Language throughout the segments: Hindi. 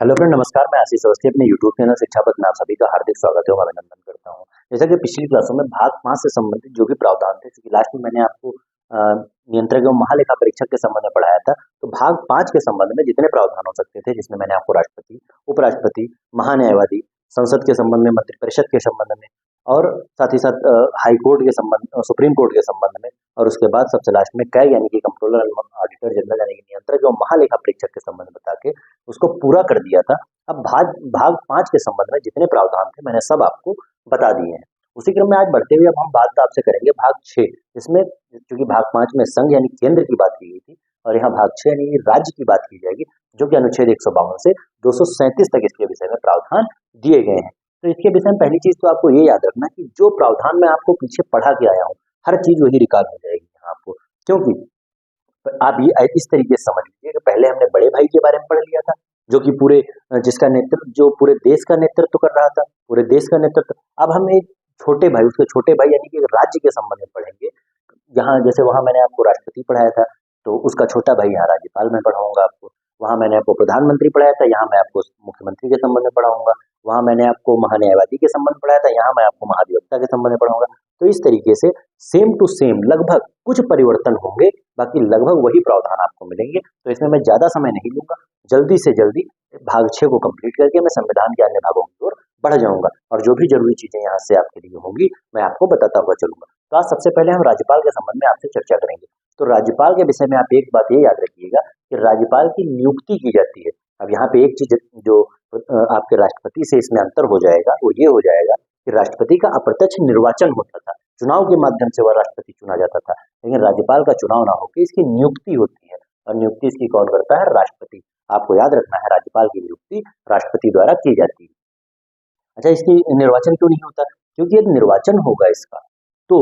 हेलो फ्रेंड, नमस्कार। मैं आशीष अवस्थी अपने यूट्यूब चैनल शिक्षा पथ में आप सभी का हार्दिक स्वागत है और अभिनंदन करता हूं। जैसा कि पिछली क्लासों में भाग 5 से संबंधित जो भी प्रावधान थे, क्योंकि लास्ट में मैंने आपको नियंत्रक एवं महालेखा परीक्षक के संबंध में पढ़ाया था, तो भाग 5 के संबंध में जितने प्रावधान हो सकते थे, जिसमें मैंने आपको राष्ट्रपति, उपराष्ट्रपति, महान्यायवादी, संसद के संबंध में, मंत्रिपरिषद के संबंध में और साथ ही साथ हाई कोर्ट के संबंध, सुप्रीम कोर्ट के संबंध में, और उसके बाद सबसे लास्ट में कैग यानी कि कंट्रोलर ऑडिटर जनरल यानी कि नियंत्रक एवं महालेखा परीक्षक के संबंध बता के उसको पूरा कर दिया था। अब भाग भाग 5 के संबंध में जितने प्रावधान थे मैंने सब आपको बता दिए हैं। उसी क्रम में आज बढ़ते हुए अब हम बात आपसे करेंगे भाग 6, इसमें क्योंकि भाग 5 में संघ यानी केंद्र की बात की गई थी और यहाँ भाग 6 यानी राज्य की बात की जाएगी, जो कि अनुच्छेद 152 से 237 तक इसके विषय में प्रावधान दिए गए हैं। तो इसके विषय में पहली चीज तो आपको ये याद रखना कि जो प्रावधान मैं आपको पीछे पढ़ा के आया हूँ, हर चीज वही रिकॉर्ड हो जाएगी यहाँ आपको, क्योंकि आप ये इस तरीके से समझ लीजिए कि पहले हमने बड़े भाई के बारे में पढ़ लिया था, जो कि पूरे जिसका नेतृत्व, जो पूरे देश का नेतृत्व कर रहा था, पूरे देश का नेतृत्व। अब हम एक छोटे भाई, उसके छोटे भाई यानी कि राज्य के संबंध में पढ़ेंगे। यहाँ जैसे वहां मैंने आपको राष्ट्रपति पढ़ाया था, तो उसका छोटा भाई यहाँ राज्यपाल में पढ़ाऊंगा आपको। वहां मैंने आपको प्रधानमंत्री पढ़ाया था, यहाँ मैं आपको मुख्यमंत्री के संबंध में पढ़ाऊंगा। वहां मैंने आपको महान्यायवादी के संबंध में पढ़ाया था, यहाँ मैं आपको महाधिवक्ता के संबंध में पढ़ाऊंगा। तो इस तरीके से सेम टू सेम लगभग कुछ परिवर्तन होंगे, बाकी लगभग वही प्रावधान आपको मिलेंगे। तो इसमें मैं ज्यादा समय नहीं लूंगा, जल्दी से जल्दी भाग 6 को कंप्लीट करके मैं संविधान के अन्य भागों की ओर बढ़ जाऊंगा और जो भी जरूरी चीजें यहाँ से आपके लिए होंगी मैं आपको बताता हुआ चलूंगा। तो आज सबसे पहले हम राज्यपाल के संबंध में आपसे चर्चा करेंगे। तो राज्यपाल के विषय में आप एक बात ये याद रखिएगा कि राज्यपाल की नियुक्ति की जाती है। अब यहाँ पे एक चीज जो आपके राष्ट्रपति से इसमें अंतर हो जाएगा, वो ये हो जाएगा कि राष्ट्रपति का अप्रत्यक्ष निर्वाचन होता था, चुनाव के माध्यम से वह राष्ट्रपति चुना जाता था, लेकिन राज्यपाल का चुनाव ना होकर इसकी नियुक्ति होती है और नियुक्ति इसकी कौन करता है? राष्ट्रपति। आपको याद रखना है, राज्यपाल की नियुक्ति राष्ट्रपति द्वारा की जाती है। अच्छा, इसकी निर्वाचन क्यों नहीं होता? क्योंकि यदि निर्वाचन होगा इसका, तो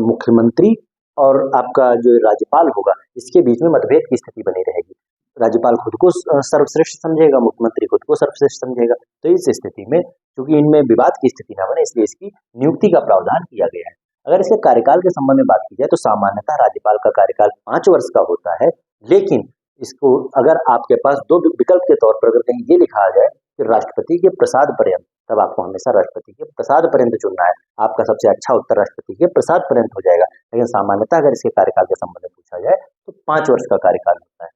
मुख्यमंत्री और आपका जो राज्यपाल होगा, इसके बीच में मतभेद की स्थिति बनी रहेगी। राज्यपाल खुद को सर्वश्रेष्ठ समझेगा, मुख्यमंत्री खुद को सर्वश्रेष्ठ समझेगा। तो इस स्थिति में क्योंकि इनमें विवाद की स्थिति ना बने, इसलिए इसकी नियुक्ति का प्रावधान किया गया है। अगर इसके कार्यकाल के संबंध में बात की जाए तो सामान्यतः राज्यपाल का कार्यकाल 5 वर्ष का होता है, लेकिन इसको अगर आपके पास दो विकल्प के तौर पर अगर कहीं ये लिखा जाए कि राष्ट्रपति के प्रसाद पर्यंत, तब आपको हमेशा राष्ट्रपति के प्रसाद पर्यंत चुनना है। आपका सबसे अच्छा उत्तर राष्ट्रपति के प्रसाद पर्यंत हो जाएगा, लेकिन सामान्यतः अगर इसके कार्यकाल के संबंध में पूछा जाए तो 5 वर्ष का कार्यकाल होता है।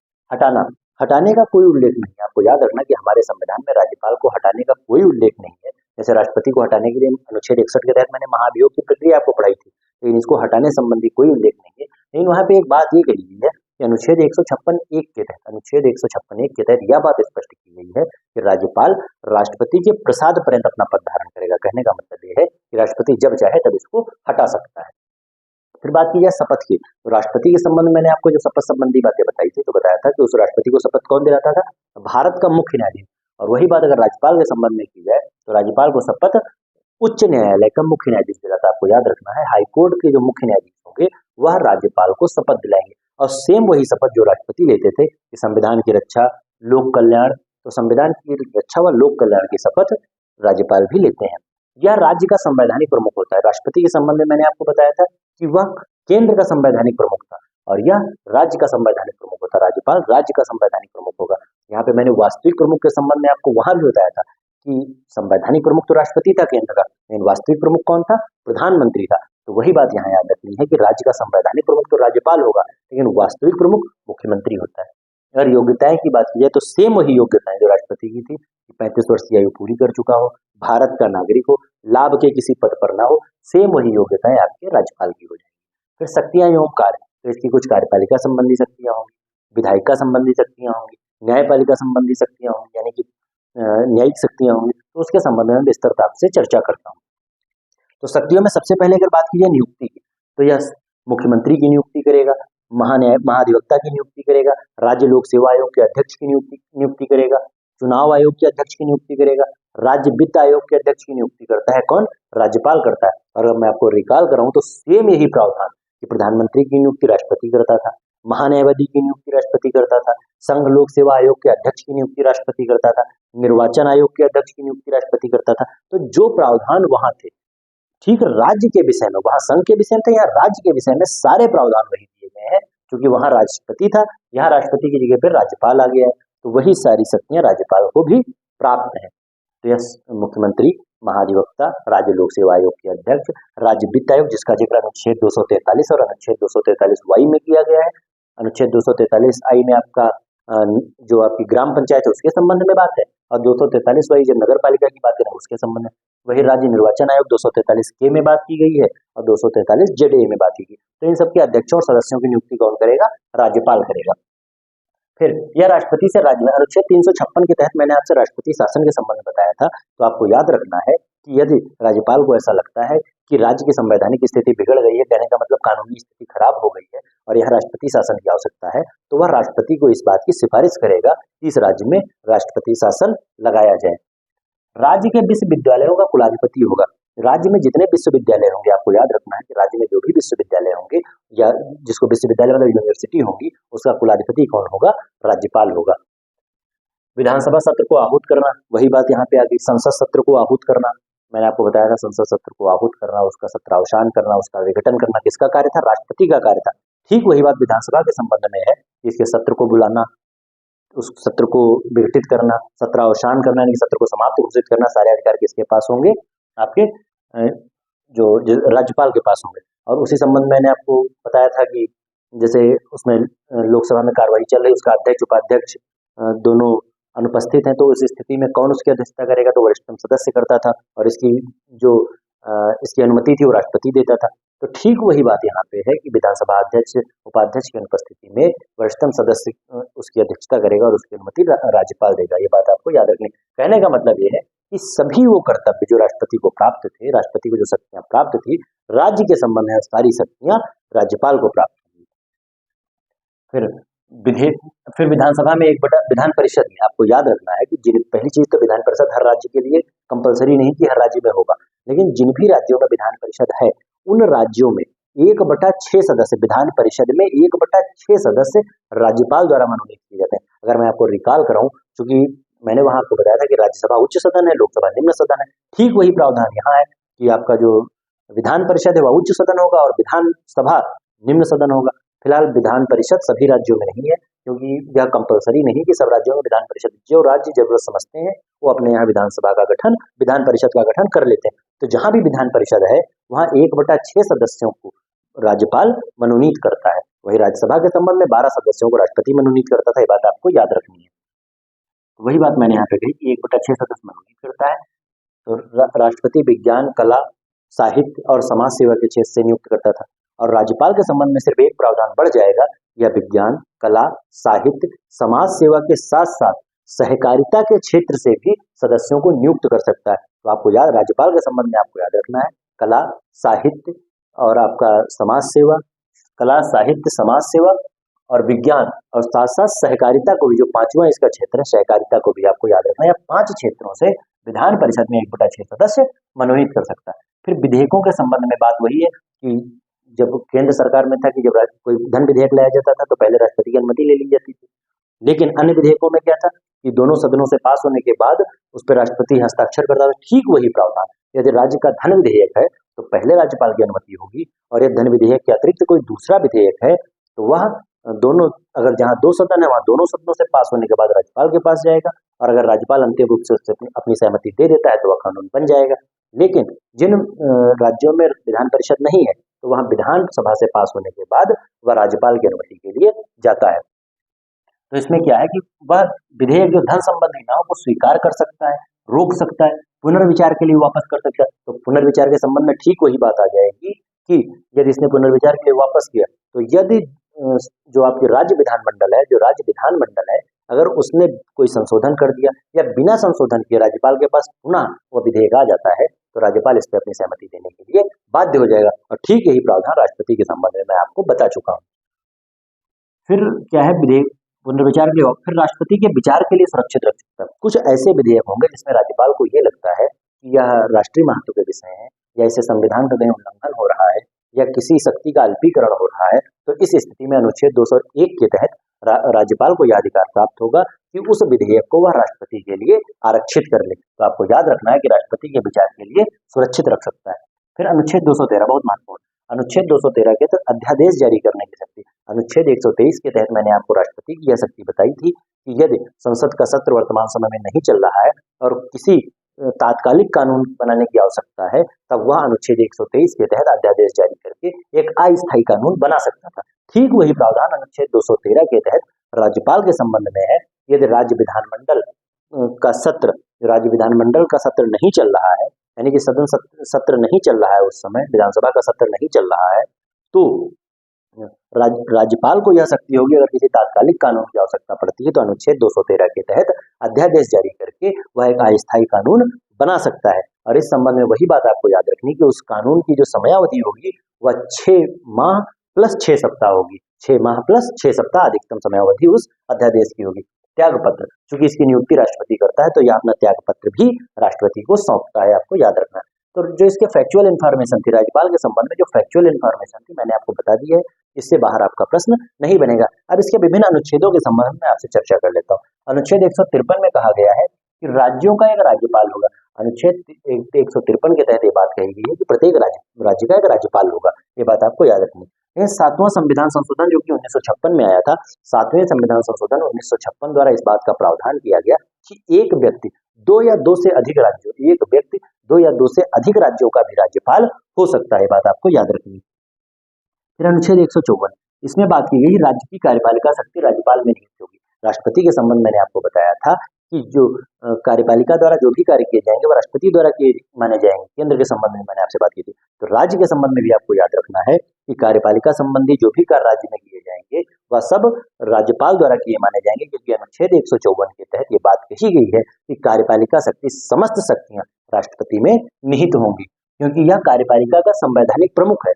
हटाने का कोई उल्लेख नहीं है। आपको याद रखना कि हमारे संविधान में राज्यपाल को हटाने का कोई उल्लेख नहीं है। जैसे राष्ट्रपति को हटाने के लिए अनुच्छेद 61 के तहत मैंने महाभियोग की प्रक्रिया आपको पढ़ाई थी, लेकिन इसको हटाने संबंधी कोई उल्लेख नहीं है। लेकिन वहां पे एक बात ये कही गई है कि अनुच्छेद 156(1) के तहत, अनुच्छेद 156(1) के तहत यह बात स्पष्ट की गई है कि राज्यपाल राष्ट्रपति के प्रसाद पर्यंत अपना पद धारण करेगा। कहने का मतलब यह है कि राष्ट्रपति जब चाहे तब इसको हटा सकता है। फिर बात की जाए शपथ की, तो राष्ट्रपति के संबंध में मैंने आपको जो शपथ संबंधी बातें बताई थी, तो बताया था कि उस राष्ट्रपति को शपथ कौन दिलाता था? भारत का मुख्य न्यायाधीश। और वही बात अगर राज्यपाल के संबंध में की जाए तो राज्यपाल को शपथ उच्च न्यायालय का मुख्य न्यायाधीश दिलाता है। आपको याद रखना है, हाईकोर्ट के जो मुख्य न्यायाधीश होंगे वह राज्यपाल को शपथ दिलाएंगे, और सेम वही शपथ जो राष्ट्रपति लेते थे कि संविधान की रक्षा, लोक कल्याण, तो संविधान की रक्षा व लोक कल्याण की शपथ राज्यपाल भी लेते हैं। यह राज्य का संवैधानिक प्रमुख होता है। राष्ट्रपति के संबंध में मैंने आपको बताया था कि वह केंद्र का संवैधानिक प्रमुख था और यह राज्य का संवैधानिक प्रमुख होता है। राज्यपाल राज्य का संवैधानिक प्रमुख होगा। यहाँ पे मैंने वास्तविक प्रमुख के संबंध में आपको वहां भी बताया था कि संवैधानिक प्रमुख तो राष्ट्रपति था केंद्र का, लेकिन वास्तविक प्रमुख कौन था? प्रधानमंत्री था। तो वही बात यहाँ याद रखनी है कि राज्य का संवैधानिक प्रमुख तो राज्यपाल होगा, लेकिन वास्तविक प्रमुख मुख्यमंत्री होता है। अगर योग्यताएं की बात की जाए तो सेम वही योग्यताएं जो राष्ट्रपति की थी, 35 वर्ष की आयु पूरी कर चुका हो, भारत का नागरिक हो, लाभ के किसी पद पर ना हो, सेम वही योग्यताएं आपके राज्यपाल की हो जाएगी। फिर शक्तियां एवं कार्य, तो इसकी कुछ कार्यपालिका संबंधी शक्तियां होंगी, विधायिका संबंधी शक्तियां होंगी, न्यायपालिका संबंधी शक्तियां होंगी, यानी कि न्यायिक शक्तियां होंगी। तो उसके संबंध में विस्तृत से चर्चा करता हूँ। तो शक्तियों में सबसे पहले अगर बात की जाए नियुक्ति की, तो यह मुख्यमंत्री की नियुक्ति करेगा, महाधिवक्ता की नियुक्ति करेगा, राज्य लोक सेवा आयोग के अध्यक्ष की नियुक्ति करेगा, चुनाव आयोग के अध्यक्ष की नियुक्ति करेगा, राज्य वित्त आयोग के अध्यक्ष की नियुक्ति करता है कौन? राज्यपाल करता है। और अगर मैं आपको रिकॉल कराऊं तो सेम यही प्रावधान कि प्रधानमंत्री की नियुक्ति राष्ट्रपति करता था, महान्यायवादी की नियुक्ति राष्ट्रपति करता था, संघ लोक सेवा आयोग के अध्यक्ष की नियुक्ति राष्ट्रपति करता था, निर्वाचन आयोग के अध्यक्ष की नियुक्ति राष्ट्रपति करता था। तो जो प्रावधान वहां थे, ठीक राज्य के विषय में, वहां संघ के विषय में था, यहाँ राज्य के विषय में सारे प्रावधान वही दिए गए हैं, क्योंकि वहां राष्ट्रपति था, यहाँ राष्ट्रपति की जगह पर राज्यपाल आ गया है। तो वही सारी शक्तियां राज्यपाल को भी प्राप्त है। तो यह मुख्यमंत्री, महाधिवक्ता, राज्य लोक सेवा आयोग के अध्यक्ष, राज्य वित्त आयोग, जिसका जिक्र अनुच्छेद 243 और अनुच्छेद 243 में किया गया है। अनुच्छेद 243 में आपका जो आपकी ग्राम पंचायत है उसके संबंध में बात है, और 243 जब नगर पालिका की बात करें उसके संबंध में। वही राज्य निर्वाचन आयोग 243 में बात की गई है और 243 में बात की गई। तो इन सबके अध्यक्षों और सदस्यों की नियुक्ति कौन करेगा? राज्यपाल करेगा। फिर यह राष्ट्रपति से राज्य में अनुच्छेद 356 के तहत मैंने आपसे राष्ट्रपति शासन के संबंध में बताया था। तो आपको याद रखना है कि यदि राज्यपाल को ऐसा लगता है कि राज्य की संवैधानिक स्थिति बिगड़ गई है, कहने का मतलब कानूनी स्थिति खराब हो गई है और यह राष्ट्रपति शासन की आवश्यकता है, तो वह राष्ट्रपति को इस बात की सिफारिश करेगा कि इस राज्य में राष्ट्रपति शासन लगाया जाए। राज्य के विश्वविद्यालयों का कुलाधिपति होगा। राज्य में जितने विश्वविद्यालय होंगे, आपको याद रखना है कि राज्य में जो भी विश्वविद्यालय होंगे या जिसको विश्वविद्यालय मतलब यूनिवर्सिटी होगी, उसका कुलाधिपति कौन होगा? राज्यपाल होगा। विधानसभा सत्र को आहूत करना, वही बात यहाँ पे आ गई। संसद सत्र को आहूत करना, मैंने आपको बताया था संसद सत्र को आहूत करना, उसका सत्रावसान करना, उसका विघटन करना किसका कार्य था? राष्ट्रपति का कार्य था। ठीक वही बात विधानसभा के संबंध में है। इसके सत्र को बुलाना, उस सत्र को विघटित करना, सत्रावसान करना यानी सत्र को समाप्त घोषित करना, सारे अधिकार किसके पास होंगे? आपके जो राज्यपाल के पास होंगे। और उसी संबंध में मैंने आपको बताया था कि जैसे उसमें लोकसभा में कार्रवाई चल रही, उसका अध्यक्ष उपाध्यक्ष दोनों अनुपस्थित हैं, तो उस स्थिति में कौन उसकी अध्यक्षता करेगा? तो वरिष्ठतम सदस्य करता था, और इसकी अनुमति थी वो राष्ट्रपति देता था। तो ठीक वही बात यहाँ पे है कि विधानसभा अध्यक्ष उपाध्यक्ष की अनुपस्थिति में वरिष्ठतम सदस्य उसकी अध्यक्षता करेगा और उसकी अनुमति राज्यपाल देगा। ये बात आपको याद रखनी। कहने का मतलब ये है कि सभी वो कर्तव्य जो राष्ट्रपति को प्राप्त थे, राष्ट्रपति को जो शक्तियां प्राप्त थी राज्य के संबंध में, सारी शक्तियां राज्यपाल को प्राप्त हुई। फिर विधानसभा में विधान परिषद में आपको याद रखना है कि पहली चीज तो विधान परिषद हर राज्य के लिए कंपलसरी नहीं कि हर राज्य में होगा, लेकिन जिन भी राज्यों में विधान परिषद है उन राज्यों में 1/6 सदस्य, विधान परिषद में 1/6 सदस्य राज्यपाल द्वारा मनोनीत किए जाते हैं। अगर मैं आपको रिकॉल कराऊं, क्योंकि मैंने वहां आपको बताया था कि राज्यसभा उच्च सदन है, लोकसभा निम्न सदन है, ठीक वही प्रावधान यहाँ है कि आपका जो विधान परिषद है वह उच्च सदन होगा और विधानसभा निम्न सदन होगा। फिलहाल विधान परिषद सभी राज्यों में नहीं है, क्योंकि यह कंपलसरी नहीं कि सब राज्यों में विधान परिषद, जो राज्य जरूरत समझते हैं वो अपने यहाँ विधानसभा का गठन, विधान परिषद का गठन कर लेते हैं। तो जहां भी विधान परिषद है वहां 1/6 सदस्यों को राज्यपाल मनोनीत करता है। वही राज्यसभा के संबंध में 12 सदस्यों को राष्ट्रपति मनोनीत करता था। ये बात आपको याद रखनी है। वही बात मैंने यहाँ पे कही कि 1/6 सदस्य मनोनीत करता है। तो राष्ट्रपति विज्ञान, कला, साहित्य और समाज सेवा के क्षेत्र से नियुक्त करता था, और राज्यपाल के संबंध में सिर्फ एक प्रावधान बढ़ जाएगा, यह विज्ञान, कला, साहित्य, समाज सेवा के साथ साथ सहकारिता के क्षेत्र से भी सदस्यों को नियुक्त कर सकता है। तो आपको याद, राज्यपाल के संबंध में आपको याद रखना है कला, साहित्य और आपका समाज सेवा, कला, साहित्य, समाज सेवा और विज्ञान, और साथ साथ सहकारिता को भी, जो 5वां इसका क्षेत्र है सहकारिता को भी आपको याद रखना है। 5 क्षेत्रों से विधान परिषद में 1/6 सदस्य मनोनीत कर सकता है। फिर विधेयकों के संबंध में बात वही है कि जब केंद्र सरकार में था कि जब कोई धन विधेयक लाया जाता था तो पहले राष्ट्रपति की अनुमति ले ली जाती थी, लेकिन अन्य विधेयकों में क्या था कि दोनों सदनों से पास होने के बाद उस पर राष्ट्रपति हस्ताक्षर करता था। ठीक वही प्रावधान, यदि राज्य का धन विधेयक है तो पहले राज्यपाल की अनुमति होगी, और यदि धन विधेयक के अतिरिक्त कोई दूसरा विधेयक है तो वह दोनों, अगर जहां 2 सदन है वहां दोनों सदनों से पास होने के बाद राज्यपाल के पास जाएगा, और अगर राज्यपाल अंतिम रूप से उससे अपनी सहमति दे देता है तो वह कानून बन जाएगा। लेकिन जिन राज्यों में विधान परिषद नहीं है तो वहां विधानसभा से पास होने के बाद वह राज्यपाल की अनुमति के लिए जाता है। तो इसमें क्या है कि वह विधेयक जो धन संबंधी ना हो वो स्वीकार कर सकता है, रोक सकता है, पुनर्विचार के लिए वापस कर सकता है। तो पुनर्विचार के संबंध में ठीक वही बात आ जाएगी कि यदि इसने पुनर्विचार के लिए वापस किया तो यदि जो आपकी राज्य विधानमंडल है, जो राज्य विधानमंडल है, अगर उसने कोई संशोधन कर दिया या बिना संशोधन किए राज्यपाल के पास पुनः वह विधेयक आ जाता है तो राज्यपाल इस पर अपनी सहमति देने के लिए बाध्य हो जाएगा। और ठीक यही प्रावधान राष्ट्रपति के संबंध में मैं आपको बता चुका हूँ। फिर क्या है, विधेयक पुनर्विचार के लिए फिर राष्ट्रपति के विचार के लिए सुरक्षित रख सकता है। कुछ ऐसे विधेयक होंगे जिसमें राज्यपाल को ये लगता है कि यह राष्ट्रीय महत्व के विषय है या इससे संविधान का कहीं उल्लंघन हो रहा है या किसी शक्ति का अल्पीकरण हो रहा है, तो इस स्थिति में अनुच्छेद 201 के तहत राज्यपाल को यह अधिकार प्राप्त होगा कि उस विधेयक को वह राष्ट्रपति के लिए आरक्षित कर ले। तो आपको याद रखना है कि राष्ट्रपति के विचार के लिए सुरक्षित रख सकता है। फिर अनुच्छेद 213 बहुत महत्वपूर्ण, अनुच्छेद 213 के तहत अध्यादेश जारी करने की शक्ति। अनुच्छेद 123 के तहत मैंने आपको राष्ट्रपति की यह शक्ति बताई थी कि यदि संसद का सत्र वर्तमान समय में नहीं चल रहा है और किसी तात्कालिक कानून बनाने की आवश्यकता है, तब वह अनुच्छेद 123 के तहत अध्यादेश जारी करके एक अस्थायी कानून बना सकता था। ठीक वही प्रावधान अनुच्छेद 213 के तहत राज्यपाल के संबंध में है। यदि राज्य विधानमंडल का सत्र नहीं चल रहा है, यानी कि सदन सत्र नहीं चल रहा है, उस समय विधानसभा का सत्र नहीं चल रहा है, तो राज्यपाल को यह शक्ति होगी, अगर किसी तात्कालिक कानून की आवश्यकता पड़ती है तो अनुच्छेद 213 के तहत अध्यादेश जारी करके वह एक अस्थायी कानून बना सकता है। और इस संबंध में वही बात आपको याद रखनी कि उस कानून की जो समयावधि होगी वह 6 माह प्लस 6 सप्ताह होगी। 6 माह प्लस 6 सप्ताह अधिकतम समयावधि उस अध्यादेश की होगी। त्याग पत्र, चूंकि इसकी नियुक्ति राष्ट्रपति करता है तो यह अपना त्याग पत्र भी राष्ट्रपति को सौंपता है, आपको याद रखना है। तो जो इसके फैक्चुअल इन्फॉर्मेशन थी, राज्यपाल के संबंध में जो फैक्चुअल इन्फॉर्मेशन थी मैंने आपको बता दी है, इससे बाहर आपका प्रश्न नहीं बनेगा। अब इसके विभिन्न अनुच्छेदों के संबंध में आपसे चर्चा कर लेता हूँ। अनुच्छेद 153 में कहा गया है कि राज्यों का एक राज्यपाल होगा। अनुच्छेद 153 के तहत ये बात कही गई है कि प्रत्येक राज्य का एक राज्यपाल होगा। ये बात आपको याद रखनी है। यह 7वां संविधान संशोधन जो कि 1956 में आया था, 7वें संविधान संशोधन 1956 द्वारा इस बात का प्रावधान किया गया कि एक व्यक्ति दो या दो से अधिक राज्यों का भी राज्यपाल हो सकता है। बात आपको याद रखनी है। फिर अनुच्छेद 154, इसमें बात की गई राज्य की कार्यपालिका शक्ति राज्यपाल में नियुक्त होगी। राष्ट्रपति के संबंध मैंने आपको बताया था कि जो कार्यपालिका द्वारा जो भी कार्य किए जाएंगे वह राष्ट्रपति द्वारा किए माने जाएंगे। केंद्र के संबंध में मैंने आपसे बात की थी। तो राज्य के संबंध में भी आपको याद रखना है कि कार्यपालिका संबंधी जो भी कार्य राज्य में किए जाएंगे वह सब राज्यपाल द्वारा किए माने जाएंगे, क्योंकि अनुच्छेद 154 के तहत ये बात कही गई है कि कार्यपालिका शक्ति समस्त शक्तियां राष्ट्रपति में निहित होंगी, क्योंकि यह कार्यपालिका का संवैधानिक प्रमुख है।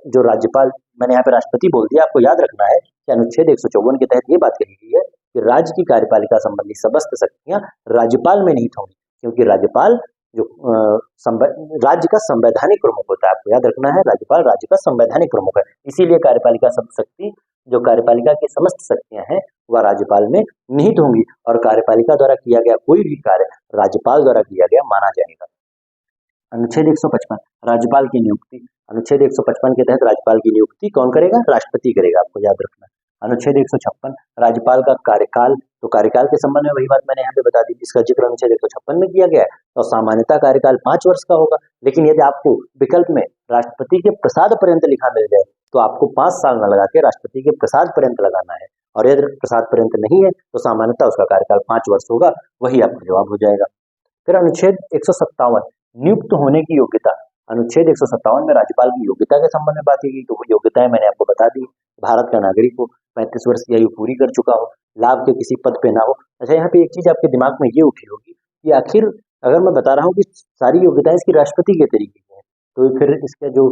जो राज्यपाल, मैंने यहाँ पे राष्ट्रपति बोल दिया, आपको याद रखना है कि अनुच्छेद 154 के तहत ये बात कही गई है कि राज्य की कार्यपालिका संबंधी समस्त शक्तियां राज्यपाल में निहित होंगी, क्योंकि राज्यपाल जो राज्य का संवैधानिक प्रमुख होता है। आपको याद रखना है, राज्यपाल राज्य का संवैधानिक प्रमुख है, इसीलिए कार्यपालिका शक्ति, जो कार्यपालिका की समस्त शक्तियां हैं वह राज्यपाल में निहित होंगी और कार्यपालिका द्वारा किया गया कोई भी कार्य राज्यपाल द्वारा किया गया माना जाएगा। अनुच्छेद 155, राज्यपाल की नियुक्ति। अनुच्छेद 155 के तहत राज्यपाल की नियुक्ति कौन करेगा? राष्ट्रपति करेगा, आपको याद रखना। अनुच्छेद 156, राज्यपाल का कार्यकाल। तो कार्यकाल के संबंध में वही बात मैंने यहाँ पे बता दी, जिसका जिक्र अनुच्छेद 156 में किया गया है। तो सामान्यतः कार्यकाल 5 वर्ष का होगा, लेकिन यदि आपको विकल्प में राष्ट्रपति के प्रसाद पर्यंत लिखा मिल जाए तो आपको 5 साल न लगा के राष्ट्रपति के प्रसाद पर्यंत लगाना है, और यदि प्रसाद पर्यंत नहीं है तो सामान्यतः उसका कार्यकाल 5 वर्ष होगा। वही आपका जवाब हो जाएगा। फिर अनुच्छेद 157, नियुक्त होने की योग्यता। अनुच्छेद 157 में राज्यपाल की योग्यता के संबंध में बात की गई। तो वो योग्यताएं मैंने आपको बता दी। भारत का नागरिक हो, 35 वर्ष की आयु पूरी कर चुका हो, लाभ के किसी पद पे ना हो। अच्छा, यहाँ पे एक चीज आपके दिमाग में ये उठी होगी कि आखिर अगर मैं बता रहा हूँ कि सारी योग्यताएं इसकी राष्ट्रपति के तरीके की है, तो फिर इसके जो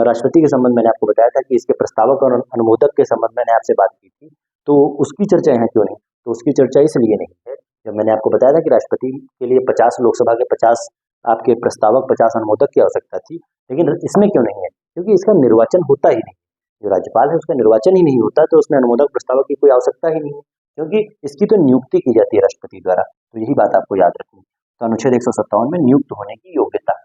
राष्ट्रपति के संबंध मैंने आपको बताया था कि इसके प्रस्तावक और अनुमोदक के संबंध मैंने आपसे बात की थी, तो उसकी चर्चा यहाँ क्यों नहीं? तो उसकी चर्चा इसलिए नहीं है, जब मैंने आपको बताया था कि राष्ट्रपति के लिए 50 लोकसभा के 50 आपके प्रस्तावक, 50 अनुमोदक की आवश्यकता थी, लेकिन इसमें क्यों नहीं है? क्योंकि इसका निर्वाचन होता ही नहीं। जो राज्यपाल है उसका निर्वाचन ही नहीं होता, तो उसमें अनुमोदक प्रस्तावक की कोई आवश्यकता ही नहीं है, क्योंकि इसकी तो नियुक्ति की जाती है राष्ट्रपति द्वारा। तो यही बात आपको याद रखनी है। तो अनुच्छेद 157 में नियुक्त होने की योग्यता।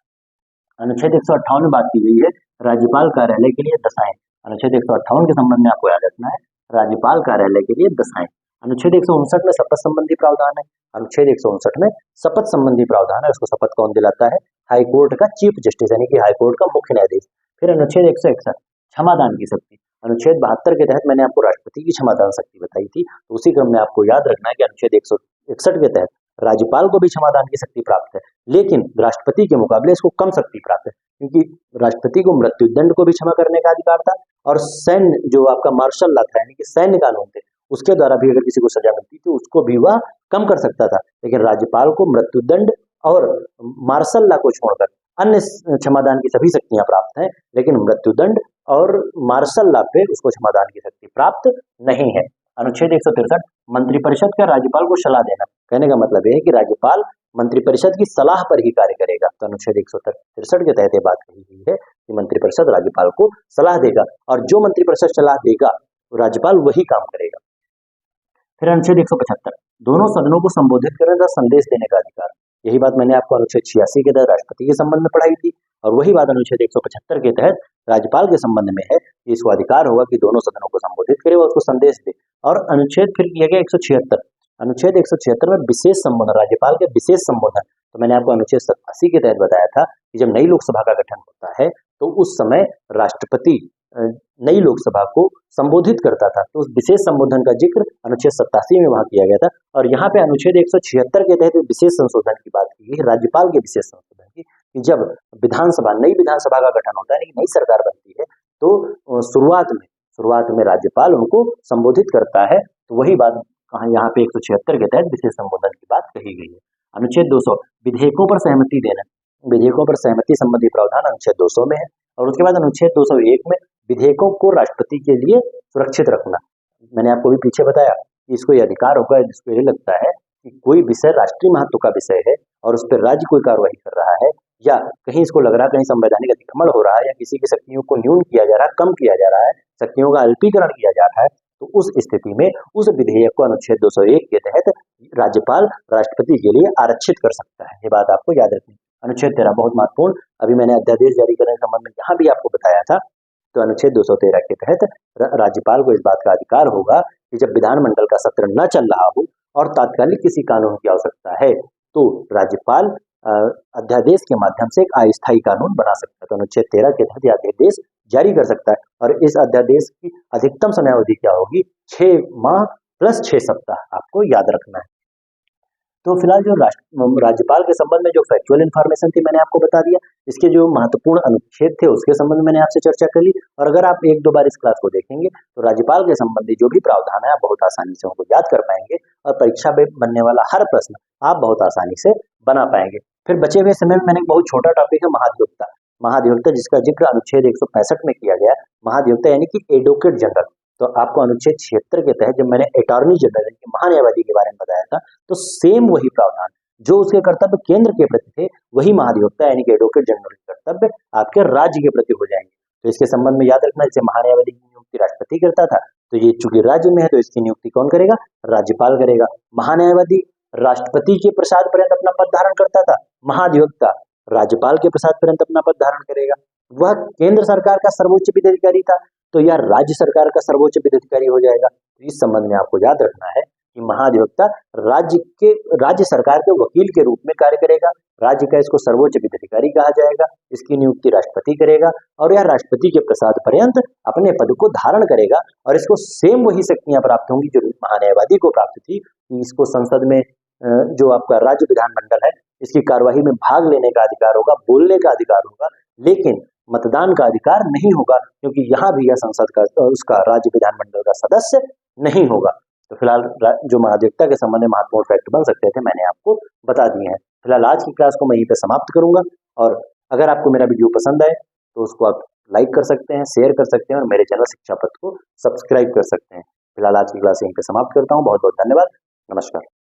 अनुच्छेद 158 में बात की गई है राज्यपाल कार्यालय के लिए दशाएं। अनुच्छेद 158 के संबंध में आपको याद रखना है राज्यपाल कार्यालय के लिए दशाएं। अनुच्छेद 159 में शपथ संबंधी प्रावधान है। अनुच्छेद 159 में शपथ संबंधी प्रावधान है। उसको शपथ कौन दिलाता है? हाईकोर्ट का चीफ जस्टिस, यानी कि हाईकोर्ट का मुख्य न्यायाधीश। फिर अनुच्छेद 161, क्षमादान की शक्ति। अनुच्छेद 72 के तहत मैंने आपको राष्ट्रपति की क्षमादान शक्ति बताई थी, तो उसी क्रम में आपको याद रखना है कि अनुच्छेद 161 के तहत राज्यपाल को भी क्षमादान की शक्ति प्राप्त है, लेकिन राष्ट्रपति के मुकाबले इसको कम शक्ति प्राप्त है, क्योंकि राष्ट्रपति को मृत्युदंड को भी क्षमा करने का अधिकार था, और सैन्य जो आपका मार्शल लॉ था, यानी कि सैन्य कानून थे, उसके द्वारा भी अगर किसी को सजा मिलती तो उसको भी वह कम कर सकता था। लेकिन राज्यपाल को मृत्युदंड और मार्शल लॉ को छोड़कर अन्य क्षमादान की सभी शक्तियां प्राप्त हैं, लेकिन मृत्युदंड और मार्शल लॉ पे उसको क्षमादान की शक्ति प्राप्त नहीं है। अनुच्छेद 163, मंत्रिपरिषद का राज्यपाल को सलाह देना। कहने का मतलब यह है कि राज्यपाल मंत्रिपरिषद की सलाह पर ही कार्य करेगा। तो अनुच्छेद 163 के तहत बात कही गई है कि मंत्रिपरिषद राज्यपाल को सलाह देगा, और जो मंत्रिपरिषद सलाह देगा राज्यपाल वही काम करेगा। फिर अनुच्छेद 175, दोनों सदनों को संबोधित करने तथा संदेश देने का अधिकार। यही बात मैंने आपको अनुच्छेद 86 के तहत राष्ट्रपति के संबंध में पढ़ाई थी, और वही बात अनुच्छेद 175 के तहत राज्यपाल के संबंध में है कि इसको अधिकार होगा कि दोनों सदनों को संबोधित करे और उसको संदेश दे। और अनुच्छेद फिर किया गया 176, अनुच्छेद 176 में विशेष संबोधन, राज्यपाल के विशेष संबोधन, तो मैंने आपको अनुच्छेद 87 के तहत बताया था कि जब नई लोकसभा का गठन होता है तो उस समय राष्ट्रपति नई लोकसभा को संबोधित करता था, तो उस विशेष संबोधन का जिक्र अनुच्छेद 87 में वहां किया गया था। और यहाँ पे अनुच्छेद 176 के तहत विशेष संशोधन की बात की गई, राज्यपाल के विशेष संशोधन की, कि जब नई विधानसभा का गठन होता है, नई सरकार बनती है, तो शुरुआत में राज्यपाल उनको संबोधित करता है। तो वही बात कहा यहाँ पे 176 के तहत विशेष संबोधन की बात कही गई है। अनुच्छेद 200 विधेयकों पर सहमति देना, विधेयकों पर सहमति संबंधी प्रावधान अनुच्छेद 200 में है। और उसके बाद अनुच्छेद 201 में विधेयकों को राष्ट्रपति के लिए सुरक्षित रखना। मैंने आपको भी पीछे बताया कि इसको ये अधिकार होगा जिसको ये लगता है कि कोई विषय राष्ट्रीय महत्व का विषय है और उस पर राज्य कोई कार्रवाई कर रहा है, या कहीं इसको लग रहा है कहीं संवैधानिक अतिक्रमण हो रहा है, या किसी की शक्तियों को न्यून किया जा रहा है, कम किया जा रहा है, शक्तियों का अल्पीकरण किया जा रहा है, तो उस स्थिति में उस विधेयक को अनुच्छेद 201 के तहत राज्यपाल राष्ट्रपति के लिए आरक्षित कर सकता है। ये बात आपको याद रखनी। अनुच्छेद 13 बहुत महत्वपूर्ण, अभी मैंने अध्यादेश जारी करने के संबंध में यहाँ भी आपको बताया था। तो अनुच्छेद 213 के तहत राज्यपाल को इस बात का अधिकार होगा कि जब विधानमंडल का सत्र न चल रहा हो और तात्कालिक किसी कानून की आवश्यकता है, तो राज्यपाल अध्यादेश के माध्यम से एक अस्थायी कानून बना सकता है। तो अनुच्छेद 13 के तहत अध्यादेश जारी कर सकता है। और इस अध्यादेश की अधिकतम समयावधि क्या होगी? 6 माह प्लस 6 सप्ताह, आपको याद रखना है। तो फिलहाल जो राज्यपाल के संबंध में जो फैक्चुअल इन्फॉर्मेशन थी मैंने आपको बता दिया। इसके जो महत्वपूर्ण अनुच्छेद थे उसके संबंध में मैंने आपसे चर्चा कर ली। और अगर आप 1-2 बार इस क्लास को देखेंगे तो राज्यपाल के संबंधी जो भी प्रावधान है आप बहुत आसानी से उनको याद कर पाएंगे और परीक्षा में बनने वाला हर प्रश्न आप बहुत आसानी से बना पाएंगे। फिर बचे हुए समय में मैंने एक बहुत छोटा टॉपिक है महाधिवक्ता, महाधिवक्ता जिसका जिक्र अनुच्छेद 165 में किया गया। महाधिवक्ता यानी कि एडवोकेट जनरल। तो आपको अनुच्छेद 76 के तहत जब मैंने अटॉर्नी जनरल के महान्यायवादी के बारे में बताया था, तो सेम वही प्रावधान जो उसके कर्तव्य केंद्र के प्रति थे, वही महाधिवक्ता यानी कि एडवोकेट जनरल के कर्तव्य आपके राज्य के प्रति हो जाएंगे। तो इसके संबंध में याद रखना, जैसे महान्यायवादी की नियुक्ति राष्ट्रपति करता था, तो ये चूंकि राज्य में है तो इसकी नियुक्ति कौन करेगा? राज्यपाल करेगा। महान्यायवादी राष्ट्रपति के प्रसाद पर्यंत अपना पद धारण करता था, महाधिवक्ता राज्यपाल के प्रसाद पर्यंत अपना पद धारण करेगा। वह केंद्र सरकार का सर्वोच्च विधिकारी था, तो यह राज्य सरकार का सर्वोच्च विधिकारी हो जाएगा। तो इस संबंध में आपको याद रखना है कि महाधिवक्ता राज्य सरकार के वकील के रूप में कार्य करेगा। राज्य का इसको सर्वोच्च विधिकारी कहा जाएगा। इसकी नियुक्ति राष्ट्रपति करेगा और यह राष्ट्रपति के प्रसाद पर्यंत अपने पद को धारण करेगा। और इसको सेम वही शक्तियां प्राप्त होंगी जो महान्यायवादी को प्राप्त थी, कि इसको संसद में जो आपका राज्य विधानमंडल है इसकी कार्यवाही में भाग लेने का अधिकार होगा, बोलने का अधिकार होगा, लेकिन मतदान का अधिकार नहीं होगा, क्योंकि यहाँ भी यह संसद का उसका राज्य विधानमंडल का सदस्य नहीं होगा। तो फिलहाल जो महाधिवक्ता के संबंध में महत्वपूर्ण फैक्ट बन सकते थे मैंने आपको बता दिए हैं। फिलहाल आज की क्लास को मैं यहीं पे समाप्त करूंगा। और अगर आपको मेरा वीडियो पसंद आए तो उसको आप लाइक कर सकते हैं, शेयर कर सकते हैं और मेरे चैनल शिक्षा पथ को सब्सक्राइब कर सकते हैं। फिलहाल आज की क्लास यहीं पे समाप्त करता हूँ। बहुत बहुत धन्यवाद। नमस्कार।